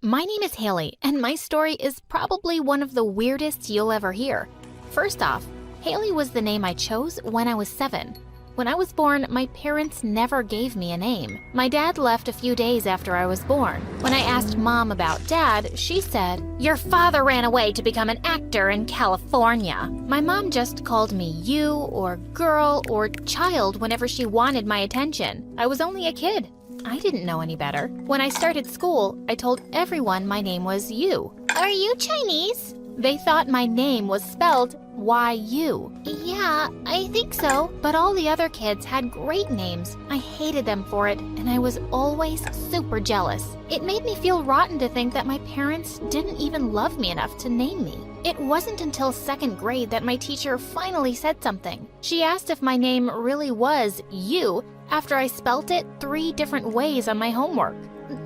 My name is Haley, and my story is probably one of the weirdest you'll ever hear. First off, Haley was the name I chose when I was 7. When I was born, my parents never gave me a name. My dad left a few days after I was born. When I asked Mom about Dad, she said, "Your father ran away to become an actor in California." My mom just called me you, or girl, or child whenever she wanted my attention. I was only a kid. I didn't know any better. When I started school, I told everyone my name was Yu. "Are you Chinese?" They thought my name was spelled Y-U. "Yeah, I think so." But all the other kids had great names. I hated them for it, and I was always super jealous. It made me feel rotten to think that my parents didn't even love me enough to name me. It wasn't until 2nd grade that my teacher finally said something. She asked if my name really was Yu after I spelt it 3 different ways on my homework.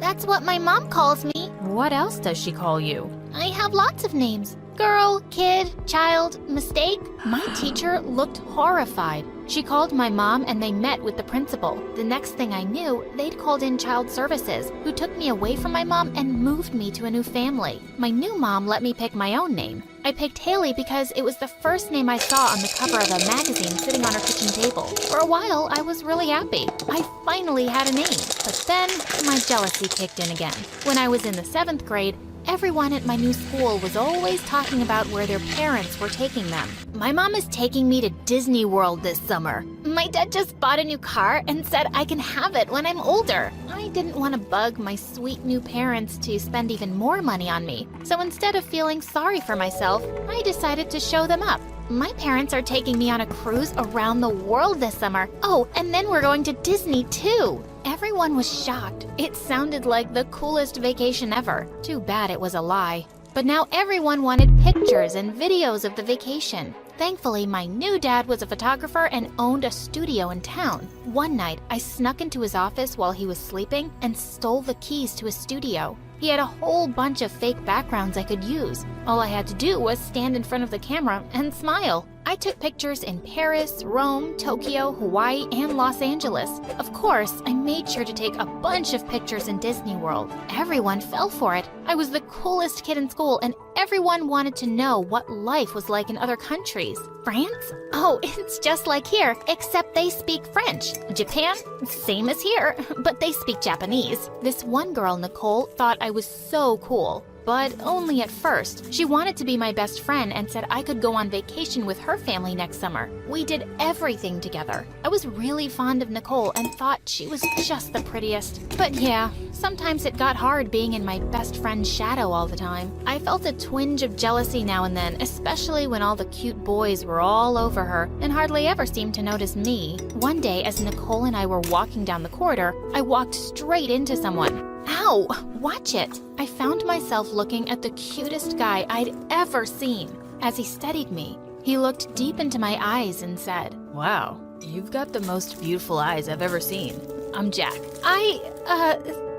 "That's what my mom calls me." What else does she call you? "I have lots of names. Girl, kid, child, mistake." My teacher looked horrified. She called my mom and they met with the principal. The next thing I knew, they'd called in child services, who took me away from my mom and moved me to a new family. My new mom let me pick my own name. I picked Haley because it was the first name I saw on the cover of a magazine sitting on her kitchen table. For a while, I was really happy. I finally had a name. But then, my jealousy kicked in again. When I was in the 7th grade, everyone at my new school was always talking about where their parents were taking them. "My mom is taking me to Disney World this summer. My dad just bought a new car and said I can have it when I'm older." I didn't want to bug my sweet new parents to spend even more money on me. So instead of feeling sorry for myself, I decided to show them up. "My parents are taking me on a cruise around the world this summer. Oh, and then we're going to Disney too." Everyone was shocked. It sounded like the coolest vacation ever. Too bad it was a lie. But now everyone wanted pictures and videos of the vacation. Thankfully, my new dad was a photographer and owned a studio in town. One night, I snuck into his office while he was sleeping and stole the keys to his studio. He had a whole bunch of fake backgrounds I could use. All I had to do was stand in front of the camera and smile. I took pictures in Paris, Rome, Tokyo, Hawaii, and Los Angeles. Of course, I made sure to take a bunch of pictures in Disney World. Everyone fell for it. I was the coolest kid in school, and everyone wanted to know what life was like in other countries. France? Oh, it's just like here, except they speak French. Japan? Same as here, but they speak Japanese. This one girl, Nicole, thought I was so cool. But only at first. She wanted to be my best friend and said I could go on vacation with her family next summer. We did everything together. I was really fond of Nicole and thought she was just the prettiest. But yeah, sometimes it got hard being in my best friend's shadow all the time. I felt a twinge of jealousy now and then, especially when all the cute boys were all over her and hardly ever seemed to notice me. One day, as Nicole and I were walking down the corridor, I walked straight into someone. Ow! Watch it! I found myself looking at the cutest guy I'd ever seen. As he studied me, he looked deep into my eyes and said, Wow, you've got the most beautiful eyes I've ever seen. I'm Jack.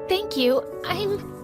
Thank you.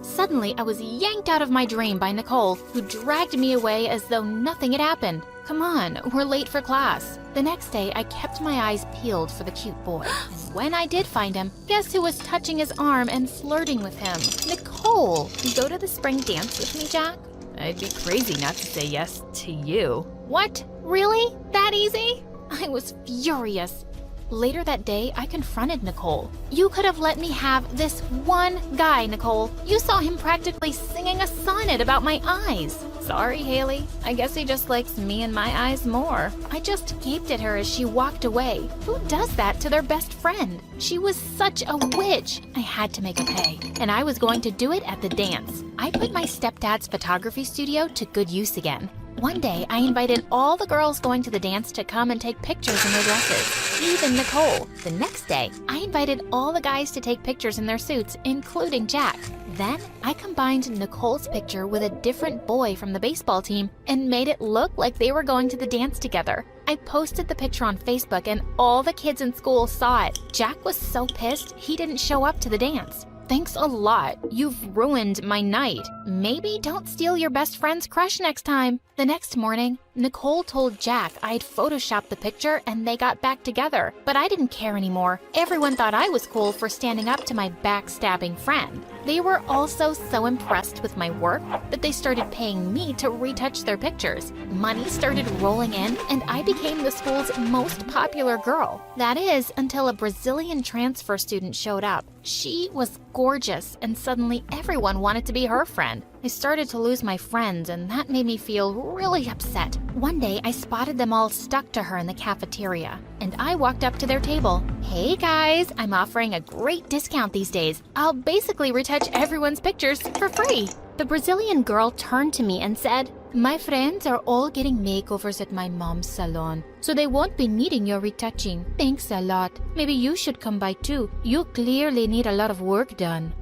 Suddenly, I was yanked out of my dream by Nicole, who dragged me away as though nothing had happened. "Come on, we're late for class." The next day, I kept my eyes peeled for the cute boy. And when I did find him, guess who was touching his arm and flirting with him? Nicole! Go to the spring dance with me, Jack? I'd be crazy not to say yes to you. What? Really? That easy? I was furious. Later that day, I confronted Nicole. "You could have let me have this one guy, Nicole. You saw him practically singing a sonnet about my eyes." "Sorry, Haley. I guess he just likes me and my eyes more." I just gaped at her as she walked away. Who does that to their best friend? She was such a witch. I had to make her pay, and I was going to do it at the dance. I put my stepdad's photography studio to good use again. One day, I invited all the girls going to the dance to come and take pictures in their dresses, even Nicole. The next day, I invited all the guys to take pictures in their suits, including Jack. Then, I combined Nicole's picture with a different boy from the baseball team and made it look like they were going to the dance together. I posted the picture on Facebook and all the kids in school saw it. Jack was so pissed he didn't show up to the dance. Thanks a lot. You've ruined my night. Maybe don't steal your best friend's crush next time. The next morning, Nicole told Jack I'd photoshopped the picture and they got back together, but I didn't care anymore. Everyone thought I was cool for standing up to my backstabbing friend. They were also so impressed with my work that they started paying me to retouch their pictures. Money started rolling in, and I became the school's most popular girl. That is, until a Brazilian transfer student showed up. She was gorgeous, and suddenly everyone wanted to be her friend. I started to lose my friends, and that made me feel really upset. One day, I spotted them all stuck to her in the cafeteria, and I walked up to their table. Hey guys, I'm offering a great discount these days. I'll basically retouch everyone's pictures for free. The Brazilian girl turned to me and said, "My friends are all getting makeovers at my mom's salon, so they won't be needing your retouching. Thanks a lot. Maybe you should come by too. You clearly need a lot of work done."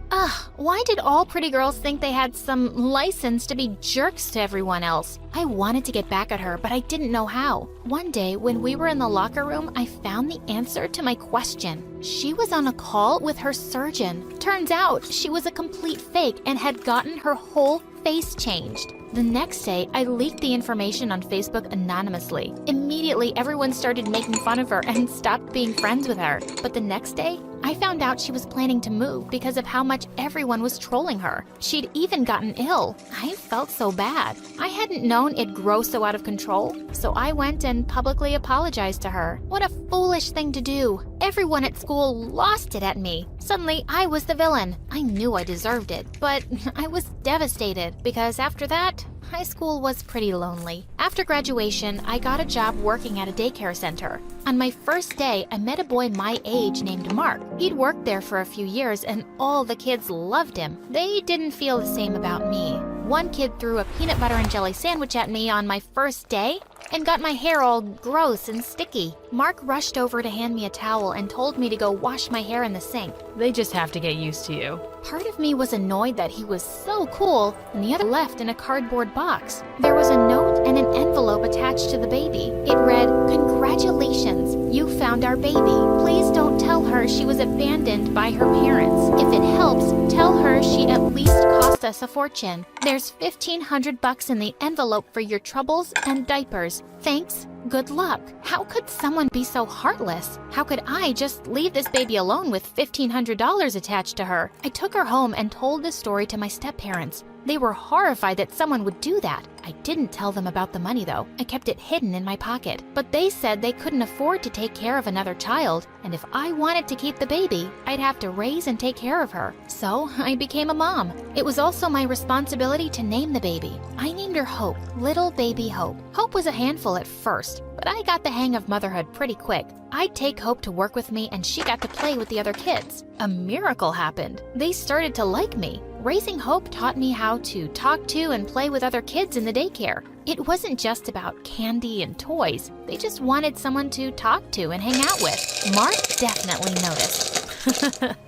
Why did all pretty girls think they had some license to be jerks to everyone else? I wanted to get back at her, but I didn't know how. One day, when we were in the locker room, I found the answer to my question. She was on a call with her surgeon. Turns out, she was a complete fake and had gotten her whole face changed. The next day, I leaked the information on Facebook anonymously. Immediately, everyone started making fun of her and stopped being friends with her. But the next day, I found out she was planning to move because of how much everyone was trolling her. She'd even gotten ill. I felt so bad. I hadn't known it'd grow so out of control, so I went and publicly apologized to her. What a foolish thing to do. Everyone at school lost it at me. Suddenly, I was the villain. I knew I deserved it, but I was devastated because after that, high school was pretty lonely. After graduation, I got a job working at a daycare center. On my first day, I met a boy my age named Mark. He'd worked there for a few years and all the kids loved him. They didn't feel the same about me. One kid threw a peanut butter and jelly sandwich at me on my first day and got my hair all gross and sticky. Mark rushed over to hand me a towel and told me to go wash my hair in the sink. They just have to get used to you. Part of me was annoyed that he was so cool, and the other left in a cardboard box. There was a note and an envelope attached to the baby. It read, "Congratulations, you found our baby. Please don't tell her she was abandoned by her parents. If it helps, tell her she at least cost us a fortune. There's $1,500 in the envelope for your troubles and diapers. Thanks. Good luck." How could someone be so heartless? How could I just leave this baby alone with $1,500 attached to her? I took her home and told the story to my step-parents. They were horrified that someone would do that. I didn't tell them about the money though. I kept it hidden in my pocket. But they said they couldn't afford to take care of another child, and if I wanted to keep the baby, I'd have to raise and take care of her. So I became a mom. It was also my responsibility to name the baby. I named her Hope, little baby Hope. Hope was a handful at first, but I got the hang of motherhood pretty quick. I'd take Hope to work with me and she got to play with the other kids. A miracle happened. They started to like me. Raising Hope taught me how to talk to and play with other kids in the daycare. It wasn't just about candy and toys. They just wanted someone to talk to and hang out with. Mark definitely noticed.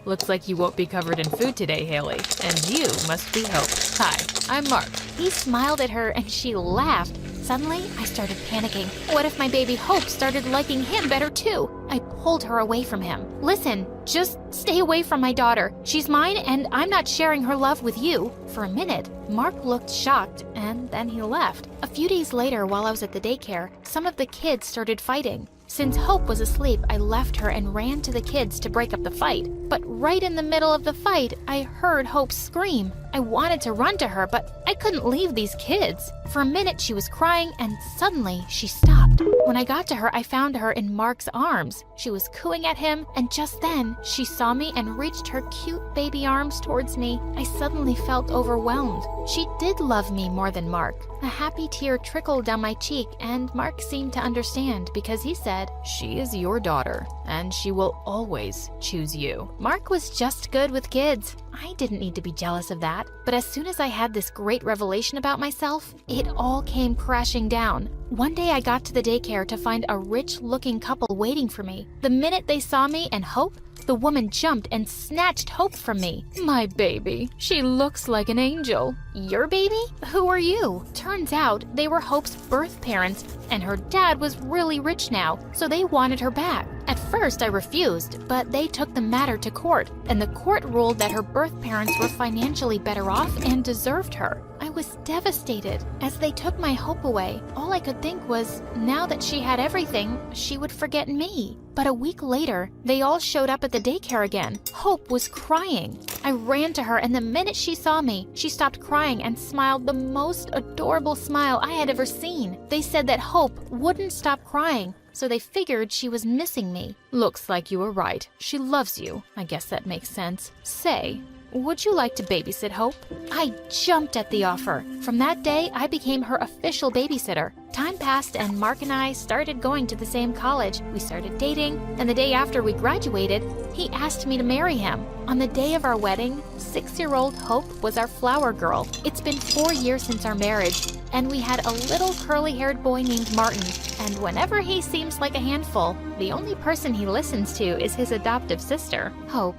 Looks like you won't be covered in food today, Haley. And you must be Hope. Hi, I'm Mark. He smiled at her and she laughed. Suddenly, I started panicking. What if my baby Hope started liking him better too? I pulled her away from him. "Listen, just stay away from my daughter. She's mine and I'm not sharing her love with you." For a minute, Mark looked shocked and then he left. A few days later, while I was at the daycare, some of the kids started fighting. Since Hope was asleep, I left her and ran to the kids to break up the fight. But right in the middle of the fight, I heard Hope scream. I wanted to run to her, but I couldn't leave these kids. For a minute, she was crying, and suddenly she stopped. When I got to her, I found her in Mark's arms. She was cooing at him, and just then, she saw me and reached her cute baby arms towards me. I suddenly felt overwhelmed. She did love me more than Mark. A happy tear trickled down my cheek, and Mark seemed to understand because he said, "She is your daughter, and she will always choose you." Mark was just good with kids. I didn't need to be jealous of that. But as soon as I had this great revelation about myself, it all came crashing down. One day I got to the daycare to find a rich-looking couple waiting for me. The minute they saw me and Hope, the woman jumped and snatched Hope from me. "My baby, she looks like an angel." "Your baby? Who are you?" Turns out they were Hope's birth parents, and her dad was really rich now, so they wanted her back. At first, I refused, but they took the matter to court, and the court ruled that her birth parents were financially better off and deserved her. I was devastated. As they took my hope away, all I could think was, now that she had everything, she would forget me. But a week later, they all showed up at the daycare again. Hope was crying. I ran to her, and the minute she saw me, she stopped crying and smiled the most adorable smile I had ever seen. They said that Hope wouldn't stop crying, so they figured she was missing me. Looks like you were right. She loves you. I guess that makes sense. Say, would you like to babysit Hope? I jumped at the offer. From that day, I became her official babysitter. Time passed and Mark and I started going to the same college. We started dating, and the day after we graduated, he asked me to marry him. On the day of our wedding, 6-year-old Hope was our flower girl. It's been 4 years since our marriage, and we had a little curly-haired boy named Martin. And whenever he seems like a handful, the only person he listens to is his adoptive sister, Hope.